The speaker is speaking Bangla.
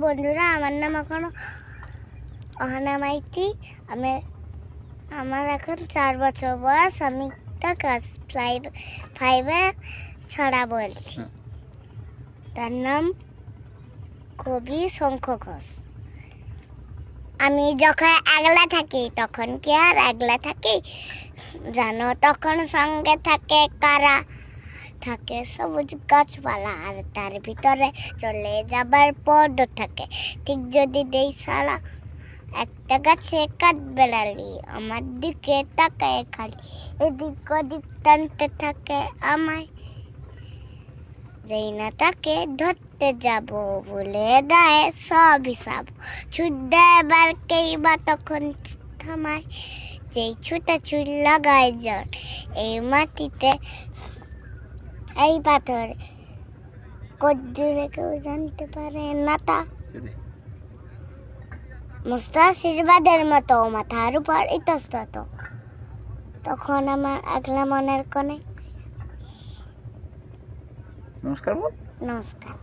বন্ধুরা, আমার নাম এখনো অহনা মাইতি। আমার এখন 4 বছর বয়স। আমি একটা ক্লাস 5-এ ছড়া বলছি। তার নাম কবি শঙ্খ ঘোষ। আমি যখন একলা থাকি, তখন কি আর একলা থাকি জানো? তখন সঙ্গে থাকে কারা? থাকে সবুজ গাছপালা, আর তার ভিতরে চলে যাবার পথ থাকে। ঠিক যদি দেই সারা, একটা গাছে কাঠ বেড়ালি আমার দিকে তাকায় খালি, এদিক ওদিক টানতে থাকে আমায়। যেই না তাকে ধরতে যাব বলে দেয় সব হিসাব। ছুট দেয় এবার কেই বা তখন থামায়, যেই ছুটা ছুট লাগায় জ্বর এই মাটিতে এই পাথরে। কদ্দুরে কেউ জানতে পারে না তা, মস্ত আশীর্বাদের মতো মাথার উপর ইতস্তত। তখন আমার একলা মনের কোণে। নমস্কার। নমস্কার।